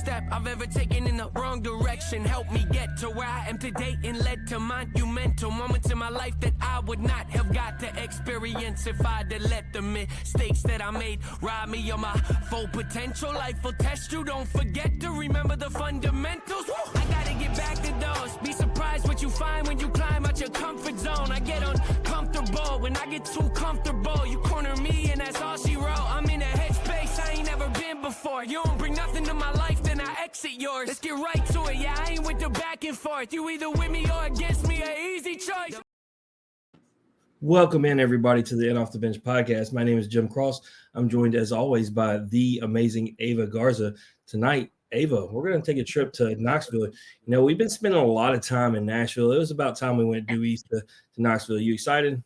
step I've ever taken in the wrong direction. Helped me get to where I am today and led to monumental moments in my life that I would not have got to experience if I'd have let the mistakes that I made rob me of my full potential. Life will test you, don't forget to remember the fundamentals. I gotta get back to those. Be surprised what you find when you climb out your comfort zone. I get uncomfortable when I get too comfortable. You corner me and that's all she wrote. I'm in a headspace I ain't never been before. You don't bring nothing to my life, then I exit yours. Let's get right to it, yeah, I ain't with the back and forth. You either with me or against me, an easy choice. Welcome in, everybody, to the In Off the Bench podcast. My name is Jim Cross. I'm joined, as always, by the amazing Ava Garza. Tonight, Ava, we're going to take a trip to Knoxville. You know, we've been spending a lot of time in Nashville. It was about time we went due east to Knoxville. You excited?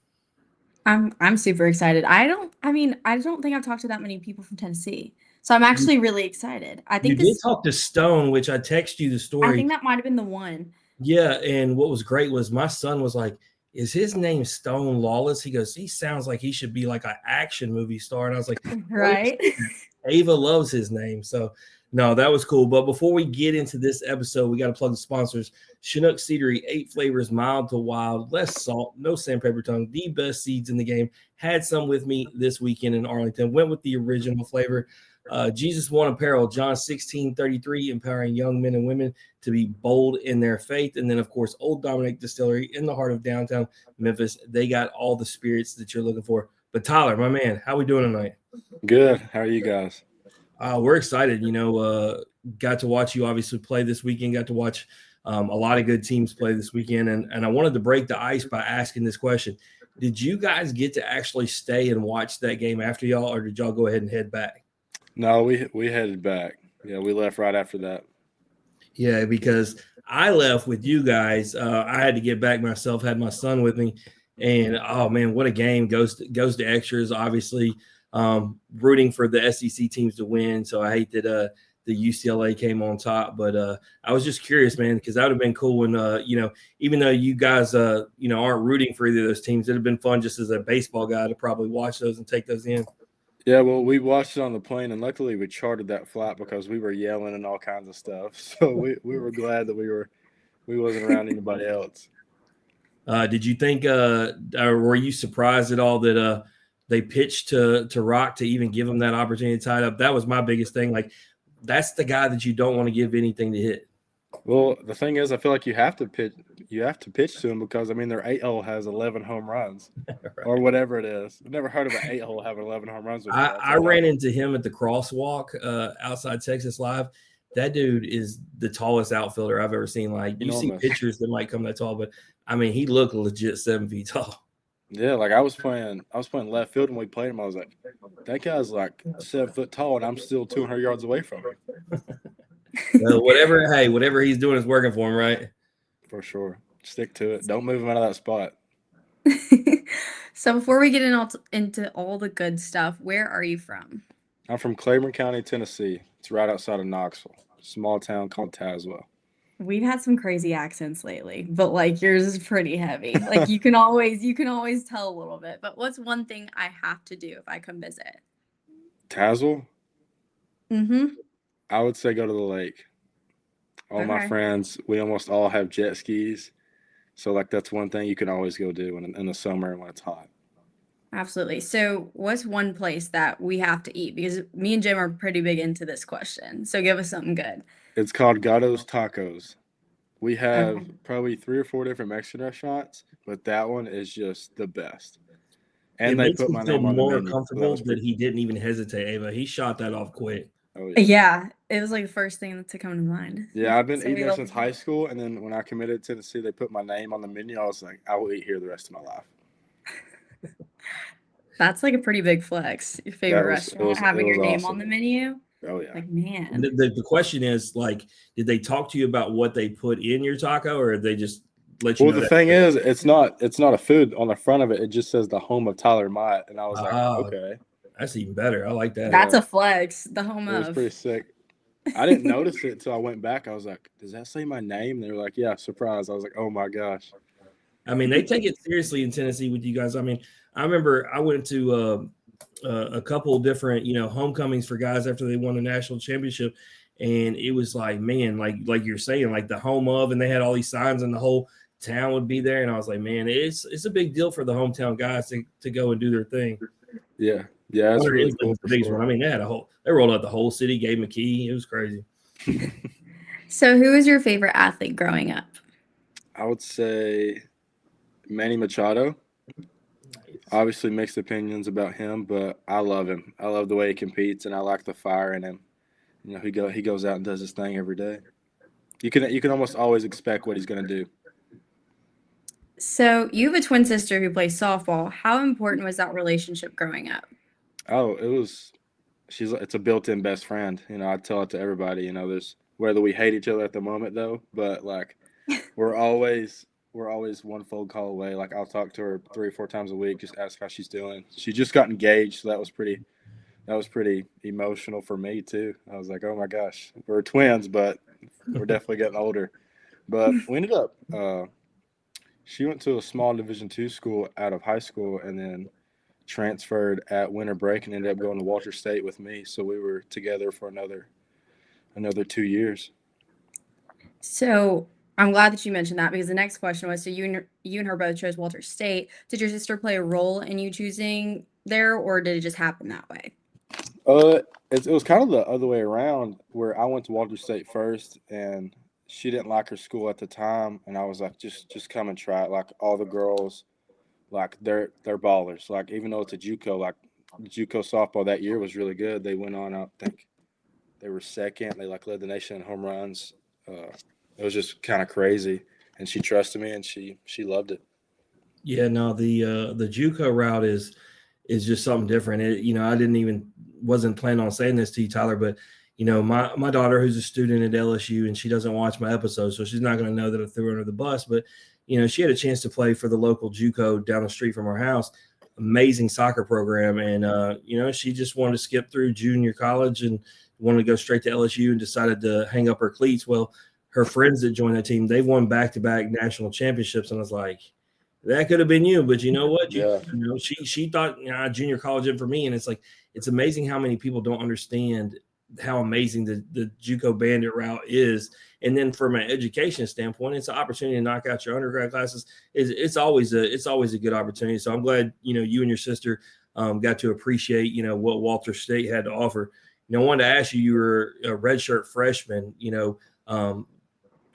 I'm super excited. I don't think I've talked to that many people from Tennessee. So I'm actually really excited. I think you did talk to Stone, which I texted you the story. I think that might have been the one. Yeah, and what was great was my son was like, is his name Stone Lawless? He goes, he sounds like he should be like an action movie star. And I was like, right. Ava loves his name. So no, that was cool. But before we get into this episode, we got to plug the sponsors. Chinook Seedery, 8 flavors, mild to wild, less salt, no sandpaper tongue, the best seeds in the game. Had some with me this weekend in Arlington. Went with the original flavor. Jesus One Apparel, John 16:33, empowering young men and women to be bold in their faith. And then, of course, Old Dominick Distillery in the heart of downtown Memphis. They got all the spirits that you're looking for. But Tyler, my man, how we doing tonight? Good. How are you guys? We're excited. You know, got to watch you obviously play this weekend. Got to watch a lot of good teams play this weekend. And I wanted to break the ice by asking this question. Did you guys get to actually stay and watch that game after y'all, or did y'all go ahead and head back? No, we headed back. Yeah, we left right after that. Yeah, because I left with you guys. I had to get back myself, had my son with me. And, oh, man, what a game. Goes to extras, obviously. Rooting for the SEC teams to win. So I hate that the UCLA came on top. But I was just curious, man, because that would have been cool when, even though you guys, aren't rooting for either of those teams, it would have been fun just as a baseball guy to probably watch those and take those in. Yeah, well, we watched it on the plane, and luckily we chartered that flight because we were yelling and all kinds of stuff. So we were glad that we wasn't around anybody else. Did you think or were you surprised at all that they pitched to Rock to even give him that opportunity to tie it up? That was my biggest thing. Like, that's the guy that you don't want to give anything to hit. Well, the thing is, I feel like you have to pitch to him because, I mean, their 8-hole has 11 home runs right. Or whatever it is. I've never heard of an 8-hole having 11 home runs. I ran into him at the crosswalk outside Texas Live. That dude is the tallest outfielder I've ever seen. Like, you see pictures that might come that tall, but I mean, he looked legit 7 feet tall. Yeah, like I was playing left field when we played him. I was like, that guy's like 7 foot tall, and I'm still 200 yards away from him. Well, whatever he's doing is working for him, right? For sure. Stick to it. Don't move him out of that spot. So before we get into all the good stuff, where are you from? I'm from Claiborne County, Tennessee. It's right outside of Knoxville. Small town called Tazewell. We've had some crazy accents lately, but like yours is pretty heavy. Like you can always tell a little bit. But what's one thing I have to do if I come visit? Tazewell? Mm-hmm. I would say go to the lake. All my friends, we almost all have jet skis. So, like, that's one thing you can always go do in the summer and when it's hot. Absolutely. So what's one place that we have to eat? Because me and Jim are pretty big into this question. So give us something good. It's called Gatto's Tacos. We have probably 3 or 4 different Mexican restaurants, but that one is just the best. And they put my name on the menu. More comfortable that he didn't even hesitate, Ava. He shot that off quick. Oh, yeah, it was like the first thing to come to mind. Yeah, I've been eating there since high school, and then when I committed to Tennessee, they put my name on the menu. I was like, I will eat here the rest of my life. That's like a pretty big flex. Your favorite restaurant having your name on the menu. Oh yeah. Like, man. The question is, like, did they talk to you about what they put in your taco, or did they just let you know? Well, the thing is, it's not a food on the front of it. It just says the home of Tyler Myatt, and I was like, okay. That's even better. I like that. That's a flex. The home of. It was pretty sick. I didn't notice it until I went back. I was like, does that say my name? They were like, yeah, surprise. I was like, oh my gosh. I mean, they take it seriously in Tennessee with you guys. I mean, I remember I went to a couple different, homecomings for guys after they won the national championship. And it was like, man, like you're saying, like the home of, and they had all these signs and the whole town would be there. And I was like, man, it's a big deal for the hometown guys to go and do their thing. Yeah, that's really cool. The biggest one. I mean, they rolled out the whole city, gave him a key. It was crazy. So who was your favorite athlete growing up? I would say Manny Machado. Obviously mixed opinions about him, but I love him. I love the way he competes, and I like the fire in him. You know, he goes out and does his thing every day. You can almost always expect what he's going to do. So you have a twin sister who plays softball. How important was that relationship growing up? Oh, it's a built-in best friend. You know, I tell it to everybody. You know, there's whether we hate each other at the moment though, but like we're always one phone call away. Like I'll talk to her 3 or 4 times a week, just ask how she's doing. She just got engaged, so that was pretty emotional for me too. I was like, oh my gosh, we're twins, but we're definitely getting older. But we ended up. She went to a small Division II school out of high school, and then transferred at winter break and ended up going to Walter State with me. So we were together for another 2 years. So I'm glad that you mentioned that, because the next question was, so you and her both chose Walter State. Did your sister play a role in you choosing there, or did it just happen that way? It was kind of the other way around, where I went to Walter State first, and she didn't like her school at the time, and I was like, just come and try it. Like all the girls, like they're ballers. Like even though it's a JUCO, like JUCO softball that year was really good. They went on, I think they were second. They like led the nation in home runs. It was just kind of crazy, and she trusted me, and she loved it. Yeah, no, the JUCO route is just something different. I wasn't planning on saying this to you, Tyler, but my daughter, who's a student at LSU, and she doesn't watch my episodes, so she's not going to know that I threw her under the bus. But she had a chance to play for the local JUCO down the street from our house. Amazing soccer program, and she just wanted to skip through junior college and wanted to go straight to LSU, and decided to hang up her cleats. Well, her friends that joined that team, they won back-to-back national championships, and I was like, that could have been you, but you know what? Yeah. She thought junior college in for me, and it's like it's amazing how many people don't understand how amazing the JUCO bandit route is. And then from an education standpoint, it's an opportunity to knock out your undergrad classes. It's always a good opportunity. So I'm glad you and your sister got to appreciate what Walter State had to offer. I wanted to ask you. You were a redshirt freshman.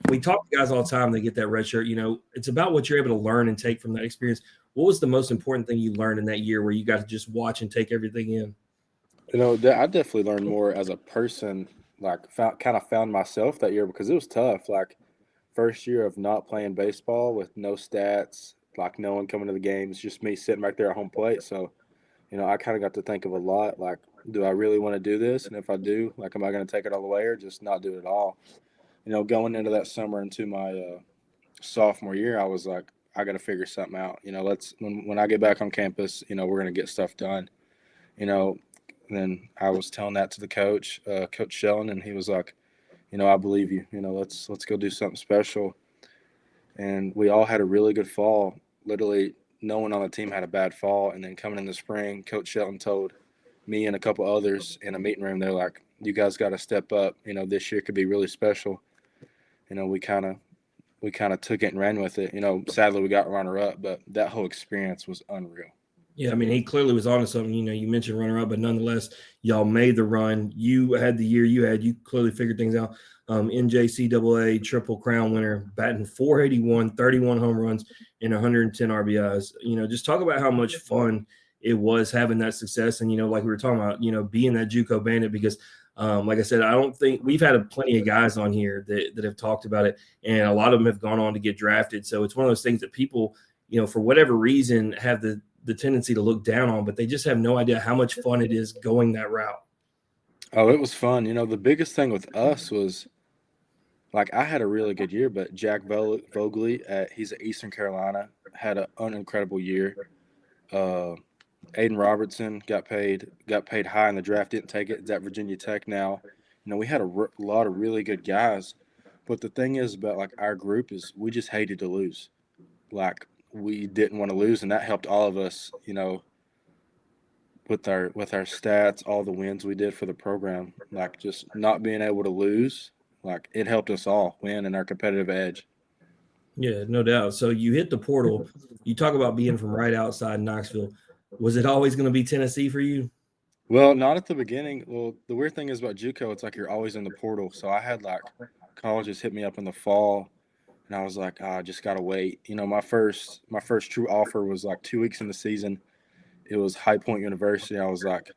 We talk to guys all the time. They get that red shirt. It's about what you're able to learn and take from that experience. What was the most important thing you learned in that year where you got to just watch and take everything in? I definitely learned more as a person. Like found myself that year, because it was tough. Like first year of not playing baseball with no stats, like no one coming to the games, just me sitting right there at home plate. So, I kind of got to think of a lot. Like, do I really want to do this? And if I do, like, am I going to take it all the way or just not do it at all? Going into that summer into my sophomore year, I was like, I got to figure something out. When I get back on campus, we're going to get stuff done. And then I was telling that to the coach, Coach Sheldon, and he was like, I believe you. Let's go do something special. And we all had a really good fall. Literally, no one on the team had a bad fall. And then coming in the spring, Coach Sheldon told me and a couple others in a meeting room, they're like, you guys got to step up. This year could be really special. We kind of took it and ran with it. Sadly we got runner up, but that whole experience was unreal. Yeah, I mean, he clearly was onto something. You mentioned runner up, but nonetheless, y'all made the run. You had the year you had. You clearly figured things out. NJCAA Triple Crown winner, batting .481, 31 home runs, and 110 RBIs. Just talk about how much fun it was having that success. And, like we were talking about, being that JUCO bandit, because like I said, I don't think we've had plenty of guys on here that have talked about it, and a lot of them have gone on to get drafted. So it's one of those things that people, for whatever reason, have the tendency to look down on, but they just have no idea how much fun it is going that route. Oh, it was fun. The biggest thing with us was, like, I had a really good year, but Jack Vogley, he's at Eastern Carolina, had an incredible year. Aiden Robertson got paid high in the draft, didn't take it. It's at Virginia Tech now. We had a lot of really good guys, but the thing is about, like, our group is we just hated to lose. Like, we didn't want to lose, and that helped all of us, with our stats, all the wins we did for the program, like just not being able to lose, like it helped us all win in our competitive edge. Yeah, no doubt. So you hit the portal. You talk about being from right outside Knoxville. Was it always going to be Tennessee for you? Well, not at the beginning. Well, the weird thing is about JUCO, it's like you're always in the portal. So I had like colleges hit me up in the fall, and I was like, I just gotta wait. My first true offer was like 2 weeks in the season. It was High Point University. I was like,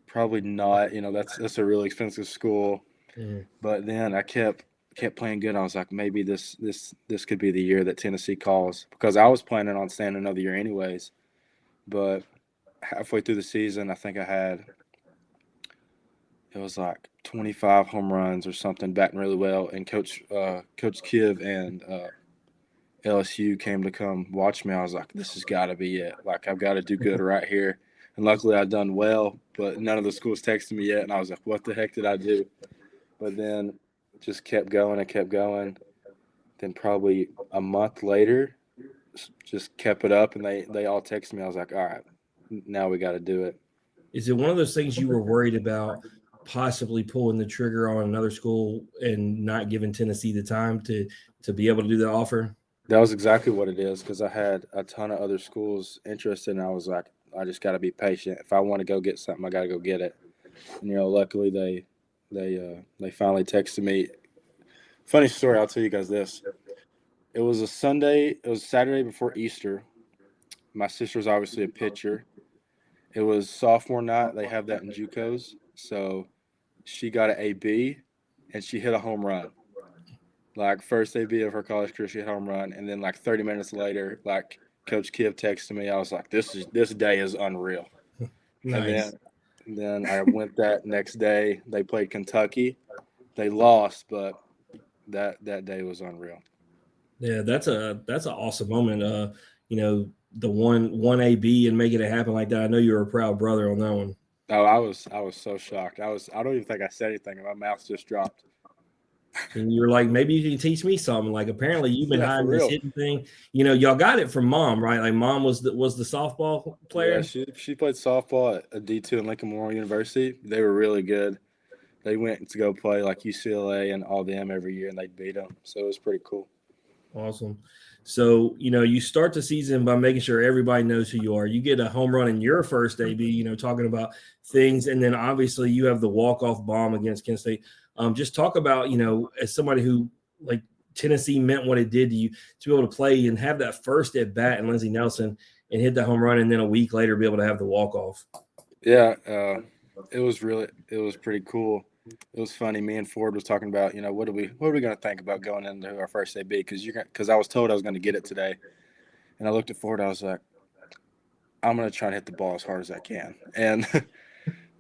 probably not. That's a really expensive school. Mhm. But then I kept playing good. I was like, maybe this could be the year that Tennessee calls, because I was planning on staying another year anyways. But halfway through the season, I think it was like 25 home runs or something, batting really well. And Coach Kiv and LSU came to come watch me. I was like, this has got to be it. Like, I've got to do good right here. And luckily, I'd done well, but none of the schools texted me yet. And I was like, what the heck did I do? But then just kept going and kept going. Then probably a month later, just kept it up, and they all texted me. I was like, all right, now we got to do it. Is it one of those things you were worried about possibly pulling the trigger on another school and not giving Tennessee the time to be able to do the offer? That was exactly what it is, because I had a ton of other schools interested, and I was like, I just got to be patient. If I want to go get something, I got to go get it. And, luckily they finally texted me. Funny story, I'll tell you guys this. It was Saturday before Easter. My sister's obviously a pitcher. It was sophomore night. They have that in JUCOs. So she got an AB, and she hit a home run. Like, first AB of her college career, she hit a home run. And then, like, 30 minutes later, like, Coach Kiv texted me. I was like, this day is unreal. Nice. And then I went that next day. They played Kentucky. They lost, but that day was unreal. Yeah, that's an awesome moment. The one AB and making it happen like that. I know you're a proud brother on that one. Oh, I was so shocked. I don't even think I said anything, and my mouth just dropped. And you're like, maybe you can teach me something. Like, apparently you've been Yeah, for hiding this real. hidden thing. Y'all got it from mom, right? Like, mom was the softball player. Yeah, she played softball at a D2 in Lincoln Memorial University. They were really good. They went to go play like UCLA and all them every year, and they beat them. So it was pretty cool. Awesome. So, you start the season by making sure everybody knows who you are. You get a home run in your first AB, talking about things. And then obviously you have the walk-off bomb against Kent State. Just talk about, as somebody who, like, Tennessee meant what it did to you, to be able to play and have that first at bat in Lindsey Nelson and hit the home run, and then a week later be able to have the walk-off. Yeah, it was pretty cool. It was funny. Me and Ford was talking about, what are we going to think about going into our first AB? Because I was told I was going to get it today, and I looked at Ford. I was like, I'm going to try to hit the ball as hard as I can. And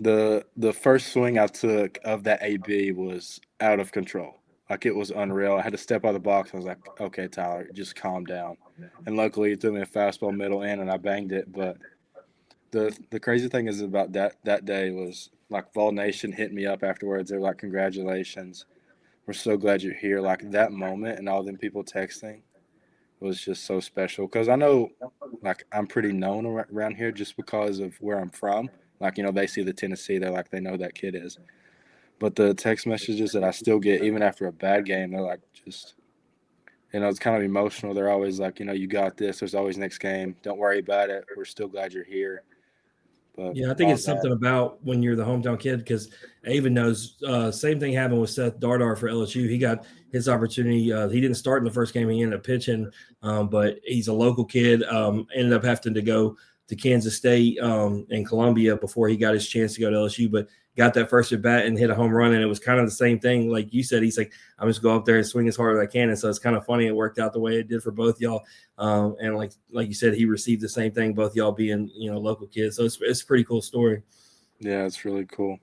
the first swing I took of that AB was out of control. Like, it was unreal. I had to step out of the box. I was like, okay, Tyler, just calm down. And luckily, he threw me a fastball middle in, and I banged it. But the crazy thing is about that day was, like, Vol Nation hit me up afterwards. They were like, congratulations. We're so glad you're here. Like, that moment and all them people texting was just so special. Because I know, like, I'm pretty known around here just because of where I'm from. Like, they see the Tennessee. They're like, they know that kid is. But the text messages that I still get, even after a bad game, they're like, just, it's kind of emotional. They're always like, you got this. There's always next game. Don't worry about it. We're still glad you're here. But yeah, I think it's something about when you're the hometown kid, because Avon knows. Same thing happened with Seth Dardar for LSU. He got his opportunity. He didn't start in the first game. He ended up pitching, but he's a local kid. Ended up having to go to Kansas State and Columbia before he got his chance to go to LSU, but got that first at bat and hit a home run. And it was kind of the same thing. Like you said, he's like, I'm just go up there and swing as hard as I can. And so it's kind of funny. It worked out the way it did for both y'all. And like you said, he received the same thing, both y'all being, local kids. So it's a pretty cool story. Yeah, it's really cool.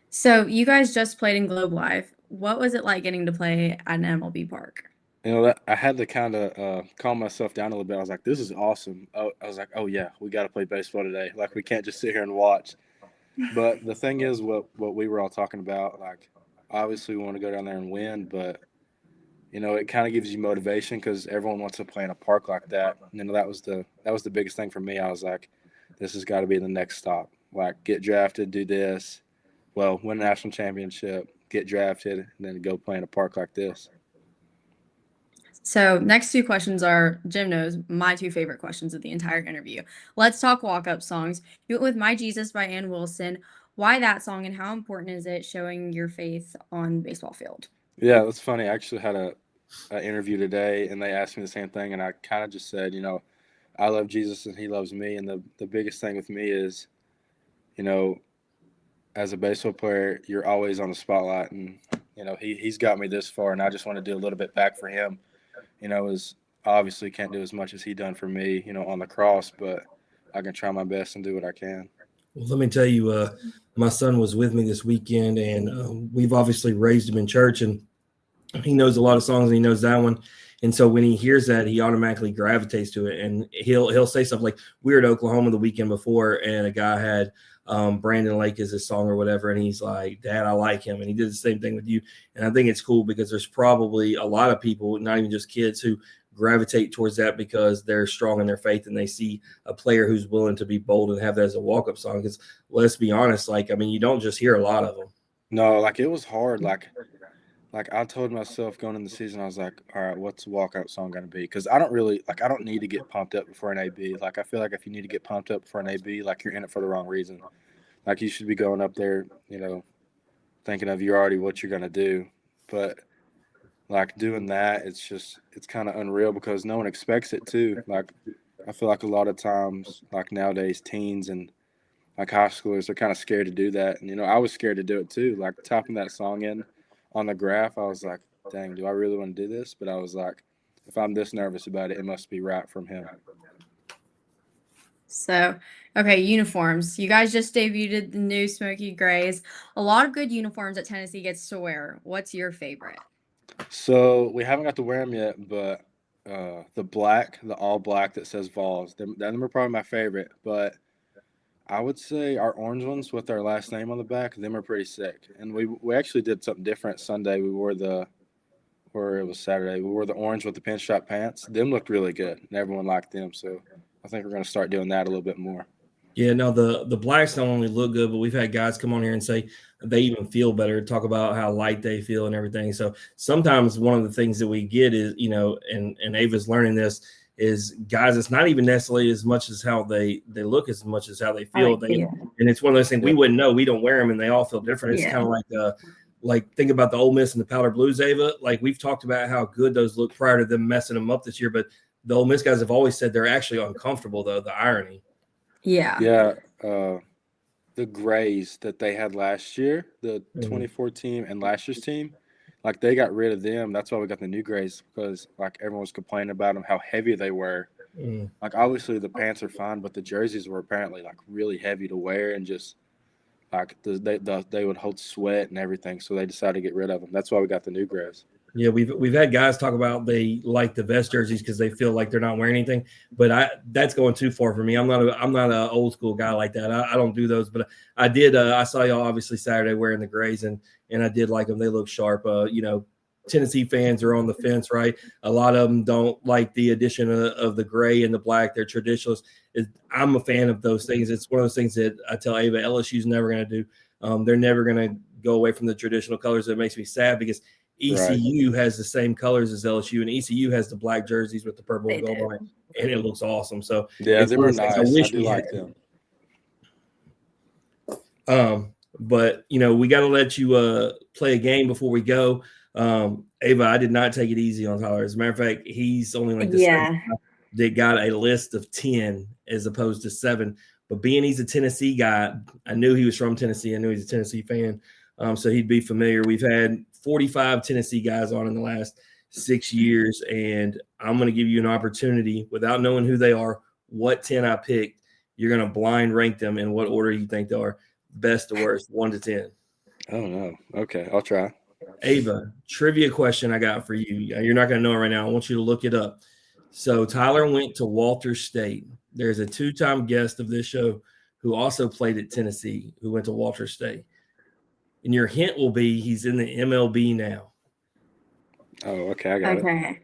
So you guys just played in Globe Life. What was it like getting to play at an MLB park? I had to kind of calm myself down a little bit. I was like, this is awesome. I was like, oh, yeah, we got to play baseball today. Like, we can't just sit here and watch. But the thing is, what we were all talking about, like, obviously we want to go down there and win, but, it kind of gives you motivation because everyone wants to play in a park like that. And, that was the biggest thing for me. I was like, this has got to be the next stop. Like, get drafted, do this, well, win a national championship, get drafted, and then go play in a park like this. So next two questions are, Jim knows, my two favorite questions of the entire interview. Let's talk walk-up songs. You went with My Jesus by Ann Wilson. Why that song, and how important is it showing your faith on the baseball field? Yeah, that's funny. I actually had an interview today, and they asked me the same thing, and I kind of just said, I love Jesus and he loves me, and the biggest thing with me is, as a baseball player, you're always on the spotlight, and he's got me this far, and I just want to do a little bit back for him. Is obviously can't do as much as he done for me, on the cross, but I can try my best and do what I can. Well, let me tell you, my son was with me this weekend, and we've obviously raised him in church, and he knows a lot of songs, and he knows that one. And so when he hears that, he automatically gravitates to it, and he'll say stuff like, we were at Oklahoma the weekend before, and a guy had Brandon Lake as his song or whatever, and he's like, Dad, I like him. And he did the same thing with you. And I think it's cool because there's probably a lot of people, not even just kids, who gravitate towards that because they're strong in their faith and they see a player who's willing to be bold and have that as a walk-up song. Because let's be honest, you don't just hear a lot of them. No, it was hard. Like I told myself going in the season, I was like, all right, what's the walkout song going to be? Because I don't need to get pumped up before an AB. I feel like if you need to get pumped up for an AB, you're in it for the wrong reason. You should be going up there, thinking of you already what you're going to do. But doing that, it's kind of unreal because no one expects it too. I feel like a lot of times, nowadays, teens and high schoolers are kind of scared to do that. And, I was scared to do it too. Typing that song in on the graph, I was like, dang, do I really want to do this? But I was like, if I'm this nervous about it, it must be right from him. So, okay, uniforms. You guys just debuted the new Smoky Grays. A lot of good uniforms that Tennessee gets to wear. What's your favorite? So we haven't got to wear them yet, but the all black that says Vols, them are probably my favorite. But I would say our orange ones with our last name on the back, them are pretty sick. And we actually did something different Sunday. It was Saturday. We wore the orange with the pinstripe pants. Them looked really good, and everyone liked them. So I think we're going to start doing that a little bit more. Yeah, no, the blacks don't only look good, but we've had guys come on here and say they even feel better, talk about how light they feel and everything. So sometimes one of the things that we get is, and Ava's learning this, is guys, it's not even necessarily as much as how they look as much as how they feel. And it's one of those things we wouldn't know. We don't wear them, and they all feel different. It's kind of like think about the Ole Miss and the Powder Blues, Ava. We've talked about how good those look prior to them messing them up this year, but the Ole Miss guys have always said they're actually uncomfortable, though, the irony. Yeah. The grays that they had last year, the 24 team and last year's team, they got rid of them. That's why we got the new grays, because everyone was complaining about them, how heavy they were. Obviously the pants are fine, but the jerseys were apparently really heavy to wear, and just they would hold sweat and everything. So they decided to get rid of them. That's why we got the new grays. Yeah, we've had guys talk about they like the vest jerseys because they feel like they're not wearing anything, but that's going too far for me. I'm not an old school guy like that. I don't do those, but I did. I saw y'all obviously Saturday wearing the grays, and I did like them. They look sharp. Tennessee fans are on the fence, right? A lot of them don't like the addition of the gray and the black. They're traditionalists. I'm a fan of those things. It's one of those things that I tell Ava LSU's never going to do. They're never going to go away from the traditional colors. It makes me sad because ECU has the same colors as LSU, and ECU has the black jerseys with the purple and gold on it, and it looks awesome. So yeah, they were nice. I do like them. But we got to let you play a game before we go. Ava, I did not take it easy on Tyler. As a matter of fact, he's only that got a list of 10 as opposed to 7. But being he's a Tennessee guy, I knew he was from Tennessee. I knew he's a Tennessee fan, so he'd be familiar. We've had 45 Tennessee guys on in the last 6 years, and I'm going to give you an opportunity without knowing who they are, what 10 I picked. You're going to blind rank them in what order you think they are, best to worst, 1 to 10. Oh, no. Okay, I'll try. Ava, trivia question I got for you. You're not going to know it right now. I want you to look it up. So Tyler went to Walters State. There's a 2-time guest of this show who also played at Tennessee who went to Walters State. And your hint will be he's in the MLB now. Oh, okay. I got it.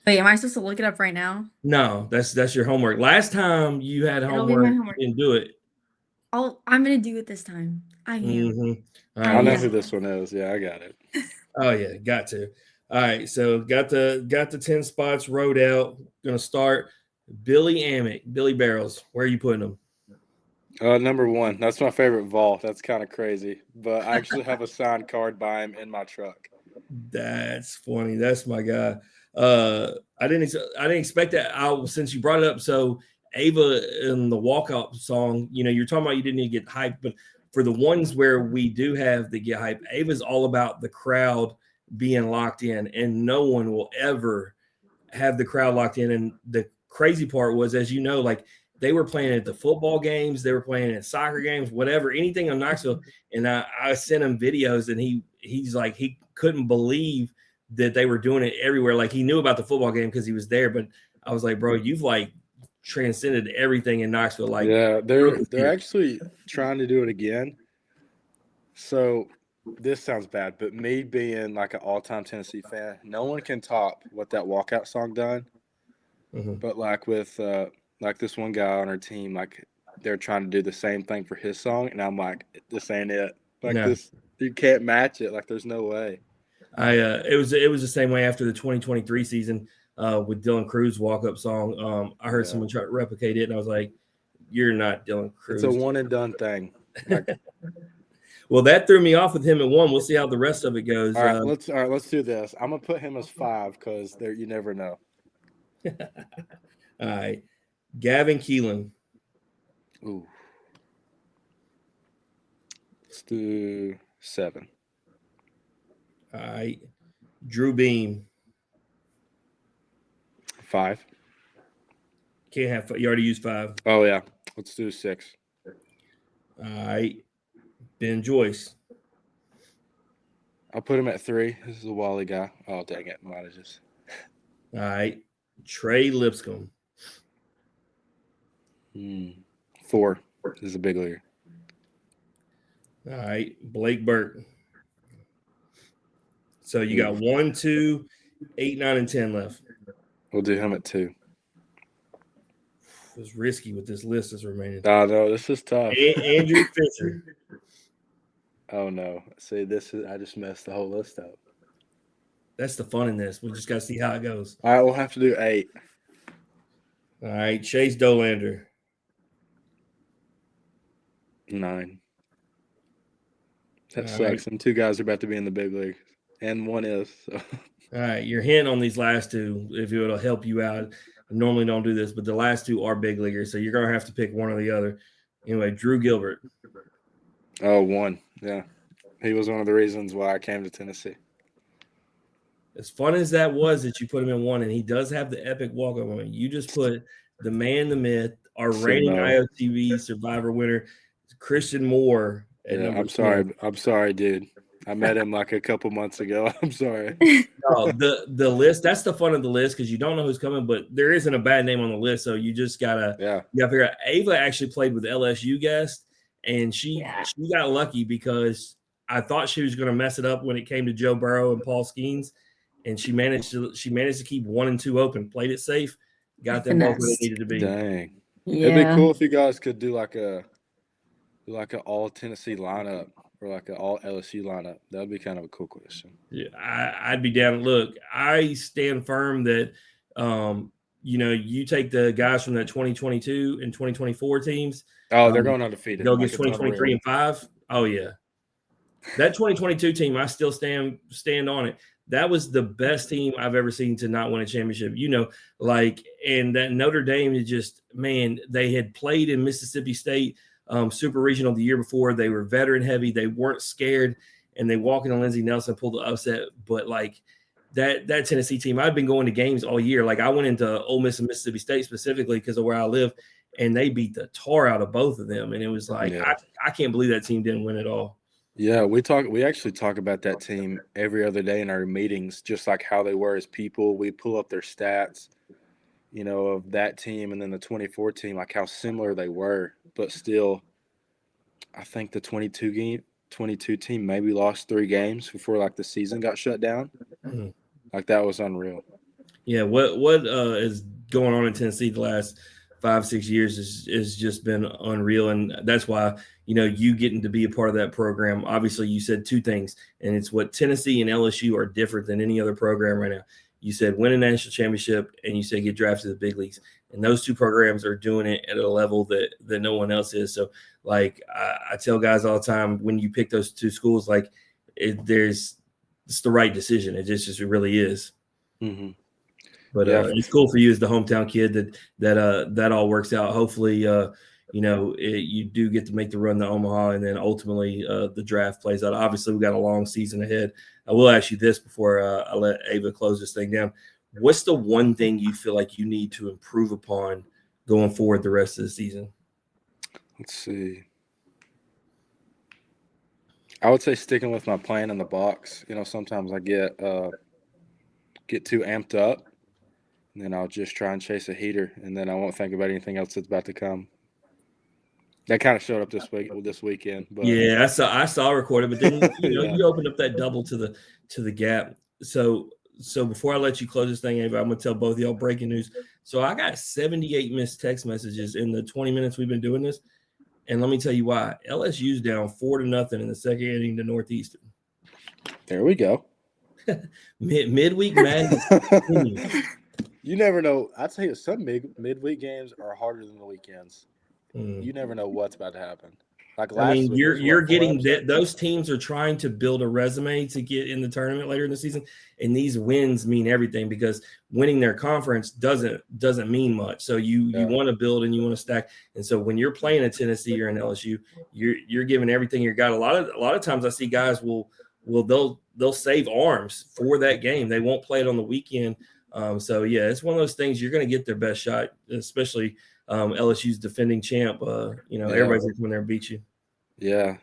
Wait, am I supposed to look it up right now? No, that's your homework. Last time you had It'll be my homework, homework. you didn't do it. I'm gonna do it this time. I am. Mm-hmm. All I I right, know am. who this one is. Yeah, I got it. Oh yeah, got to. All right, so got the 10 spots wrote out. Gonna start Billy Amick, Billy Barrels. Where are you putting them? Number 1. That's my favorite Vault. That's kind of crazy, but I actually have a signed card by him in my truck. That's funny. That's my guy. I didn't expect that. Since you brought it up, so Ava in the walkout song, you're talking about you didn't need to get hyped, but for the ones where we do have the get hype, Ava's all about the crowd being locked in, and no one will ever have the crowd locked in. And the crazy part was, as you know, like they were playing at the football games, they were playing at soccer games, whatever, anything in Knoxville. And I sent him videos, and he's like, he couldn't believe that they were doing it everywhere. Like he knew about the football game because he was there, but I was like, bro, you've like transcended everything in Knoxville. Like, Yeah, they're actually trying to do it again. So this sounds bad, but me being like an all-time Tennessee fan, no one can top what that walkout song done. Mhm. But like with like this one guy on our team, like they're trying to do the same thing for his song, and I'm like, this ain't it. Like No. this, you can't match it. Like there's no way. It was the same way after the 2023 season with Dylan Cruz walk up song. I heard Yeah. someone try to replicate it, and I was like, "You're not Dylan Cruz." It's a one and done thing. Like, Well, that threw me off with him at 1. We'll see how the rest of it goes. all right, let's do this. I'm gonna put him as 5 because there you never know. All right, Gavin Keelan. Ooh, let's do 7. All right, Drew Beam. 5. Can't have. You already used 5. Oh yeah, let's do 6. All right, Ben Joyce. I'll put him at 3. This is a Wally guy. Oh dang it, might have just. All right, Trey Lipscomb. 4. This is a big leaguer. All right, Blake Burke. So you got 1, 2, 8, 9, and 10 left. We'll do him at 2. It was risky with this list that's remaining. Oh no, this is tough. Andrew Fisher. Oh no, see I just messed the whole list up. That's the fun in this. We just got to see how it goes. All right, we'll have to do 8. All right, Chase Dolander. 9. That All sucks. right. Them 2 guys are about to be in the big league, and one is. So. All right, your hint on these last 2, if it'll help you out. I normally don't do this, but the last 2 are big leaguers, so you're going to have to pick one or the other. Anyway, Drew Gilbert. Oh, 1. Yeah. He was one of the reasons why I came to Tennessee. As fun as that was that you put him in 1, and he does have the epic walk-up moment, you just put the man, the myth, our reigning IOTB Survivor winner, Christian Moore. Yeah, I'm sorry. 10. I'm sorry, dude. I met him like a couple months ago. I'm sorry. No, the list, that's the fun of the list because you don't know who's coming, but there isn't a bad name on the list. So you just gotta figure out. Ava actually played with LSU guest, and she got lucky because I thought she was gonna mess it up when it came to Joe Burrow and Paul Skeens, and she managed to keep 1 and 2 open, played it safe, got them both where they needed to be. Dang. Yeah. It'd be cool if you guys could do like an all Tennessee lineup. Or like an all LSU lineup. That would be kind of a cool question. Yeah, I'd be down. Look, I stand firm that, you take the guys from that 2022 and 2024 teams. Oh, they're going undefeated. They'll get 2023 and 5. Oh yeah, that 2022 team, I still stand on it. That was the best team I've ever seen to not win a championship. And that Notre Dame is just, man, they had played in Mississippi State. Super regional the year before. They were veteran heavy. They weren't scared, and they walk into Lindsey Nelson, pulled the upset. But like that Tennessee team, I've been going to games all year. Like I went into Ole Miss and Mississippi State specifically because of where I live, and they beat the tar out of both of them. And it was like I can't believe that team didn't win at all. Yeah, we actually talk about that team every other day in our meetings, just like how they were as people. We pull up their stats, of that team and then the 24 team, like how similar they were. But still, I think the 22 team maybe lost 3 games before like the season got shut down. Mm-hmm. Like that was unreal. Yeah, what is going on in Tennessee the last 5-6 years is just been unreal, and that's why you getting to be a part of that program. Obviously, you said two things, and it's what Tennessee and LSU are different than any other program right now. You said win a national championship, and you said get drafted to the big leagues, and those two programs are doing it at a level that no one else is. So, like I tell guys all the time, when you pick those two schools, like it's the right decision. It really is. Mm-hmm. But Yeah. it's cool for you as the hometown kid that all works out. Hopefully, you do get to make the run to Omaha, and then ultimately the draft plays out. Obviously, we got a long season ahead. I will ask you this before I let Ava close this thing down. What's the one thing you feel like you need to improve upon going forward the rest of the season? Let's see. I would say sticking with my plan in the box. Sometimes I get too amped up, and then I'll just try and chase a heater, and then I won't think about anything else that's about to come. That kind of showed up this weekend. But yeah, I saw recorded, but then Yeah. you opened up that double to the gap. So before I let you close this thing, Ava, I'm gonna tell both of y'all breaking news. So I got 78 missed text messages in the 20 minutes we've been doing this. And let me tell you why. LSU's down 4-0 in the second inning to Northeastern. There we go. Midweek madness. You never know. I'd say some midweek games are harder than the weekends. You never know what's about to happen. Like last week, you're getting that. Those teams are trying to build a resume to get in the tournament later in the season, and these wins mean everything because winning their conference doesn't mean much. So you want to build and you want to stack. And so when you're playing at Tennessee or in LSU, you're giving everything you got. A lot of times I see guys they'll save arms for that game. They won't play it on the weekend. So yeah, it's one of those things you're going to get their best shot, especially LSU's defending champ. Everybody's going to come in there and beat you. Yeah,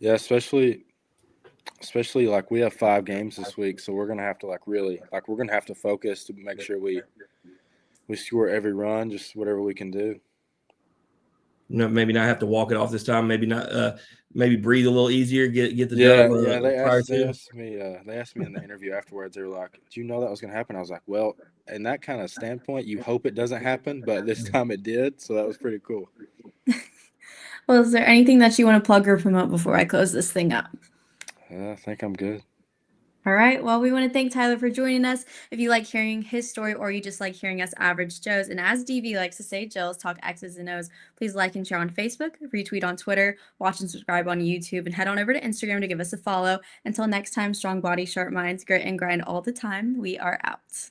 especially like we have 5 games this week, so we're gonna have to we're gonna have to focus to make sure we score every run, just whatever we can do. Maybe not have to walk it off this time. Maybe not. Maybe breathe a little easier. Get the dub. They asked me in the interview afterwards. They were like, "Do you know that was going to happen?" I was like, "Well, in that kind of standpoint, you hope it doesn't happen, but this time it did, so that was pretty cool." Well, is there anything that you want to plug or promote before I close this thing up? I think I'm good. All right. Well, we want to thank Tyler for joining us. If you like hearing his story or you just like hearing us average Joes, and as DV likes to say, Jills talk X's and O's, please like and share on Facebook, retweet on Twitter, watch and subscribe on YouTube, and head on over to Instagram to give us a follow. Until next time, strong body, sharp minds, grit and grind all the time. We are out.